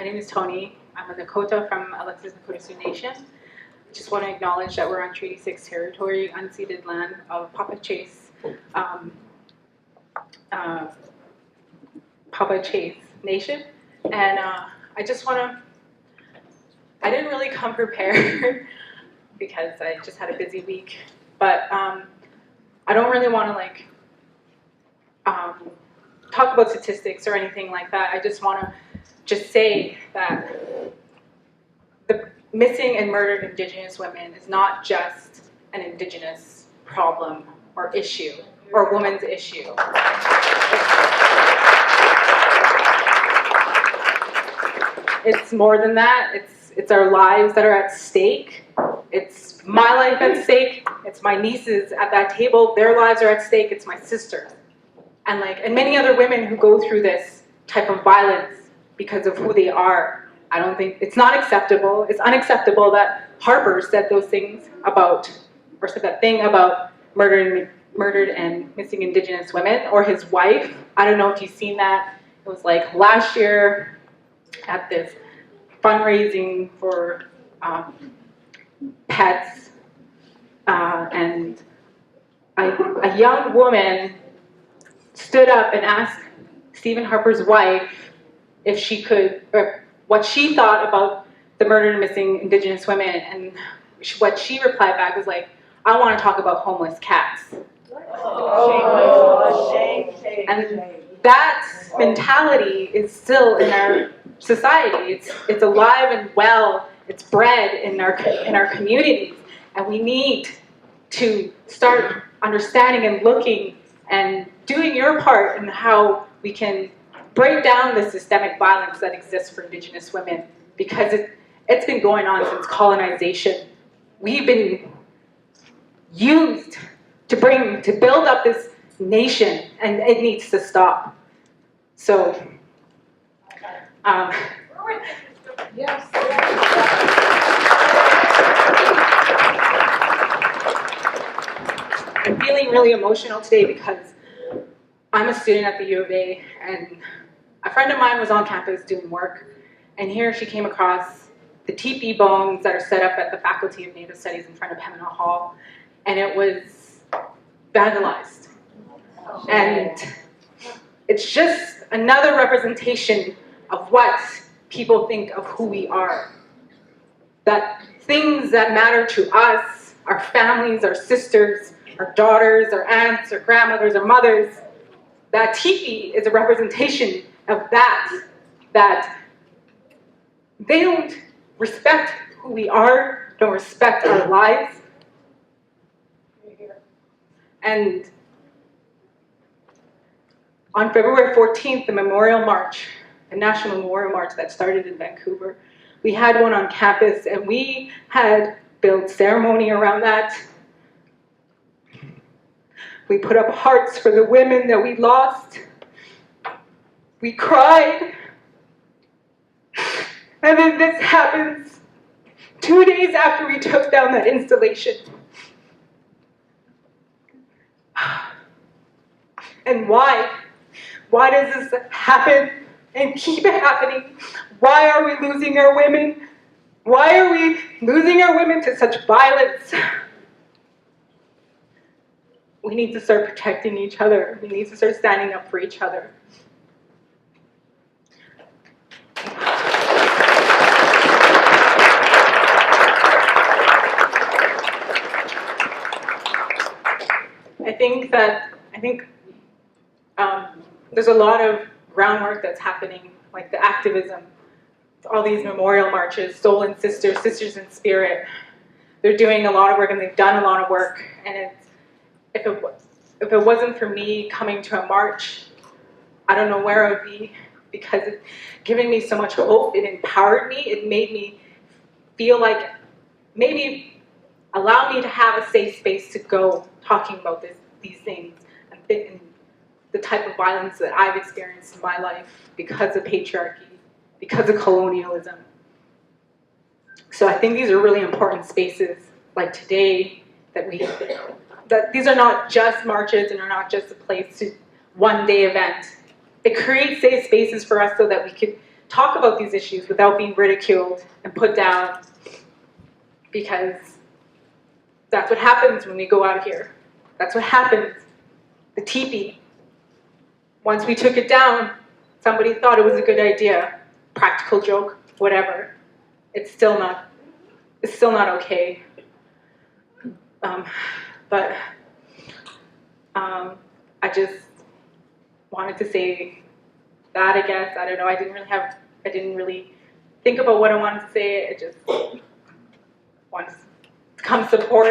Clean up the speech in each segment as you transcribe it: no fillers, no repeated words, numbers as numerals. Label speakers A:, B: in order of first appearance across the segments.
A: My name is Toni. I'm a Dakota from Alexis Nakota Sioux Nation. I just want to acknowledge that we're on Treaty 6 territory, unceded land of Papa Chase Nation. And I just want to, I didn't really come prepared because I just had a busy week, but I don't really want to talk about statistics or anything like that. I just want to say that the missing and murdered Indigenous women is not just an Indigenous problem or issue or women's issue. It's more than that. It's our lives that are at stake. It's my life at stake. It's my nieces at that table. Their lives are at stake. It's my sisters. And many other women who go through this type of violence because of who they are. I don't think, it's not acceptable. It's unacceptable that Harper said those things about, or said that thing about murdered and missing Indigenous women, or his wife. I don't know if you've seen that. It was like last year at this fundraising for pets, and a young woman stood up and asked Stephen Harper's wife if she could, or what she thought about the murdered and missing Indigenous women, and what she replied back was like, I want to talk about homeless cats. And that mentality is still in our society. It's alive and well. It's bred in our communities, and we need to start understanding and looking and doing your part in how we can break down the systemic violence that exists for Indigenous women, because it's been going on since colonization. We've been used to build up this nation, and it needs to stop. So,
B: yes.
A: I'm feeling really emotional today because I'm a student at the U of A, and a friend of mine was on campus doing work, and here she came across the teepee bones that are set up at the Faculty of Native Studies in front of Pembina Hall, and it was vandalized. And it's just another representation of what people think of who we are. That things that matter to us, our families, our sisters, our daughters, our aunts, our grandmothers, our mothers, that teepee is a representation of that they don't respect who we are, don't respect our lives. And on February 14th, the Memorial March, a national memorial march that started in Vancouver, we had one on campus, and we had built ceremony around that. We put up hearts for the women that we lost. We cried. And then this happens 2 days after we took down that installation. And why? Why does this happen and keep happening? Why are we losing our women? Why are we losing our women to such violence? We need to start protecting each other. We need to start standing up for each other. I think there's a lot of groundwork that's happening, like the activism, all these memorial marches, Stolen Sisters, Sisters in Spirit. They're doing a lot of work, and they've done a lot of work. And if it wasn't for me coming to a march, I don't know where I would be, because it's giving me so much hope. It empowered me. It made me feel like maybe allow me to have a safe space to go talking about these things and the type of violence that I've experienced in my life because of patriarchy, because of colonialism. So I think these are really important spaces, like today, that these are not just marches and are not just a place to one-day event. It creates safe spaces for us so that we could talk about these issues without being ridiculed and put down, because that's what happens when we go out here. That's what happens. The teepee. Once we took it down, somebody thought it was a good idea. Practical joke, whatever. It's still not okay. But I just wanted to say that, I guess. I don't know. I didn't really think about what I wanted to say. I just wanted to come support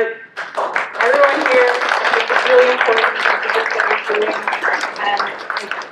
A: everyone here. I think it's really important to do what we're doing, and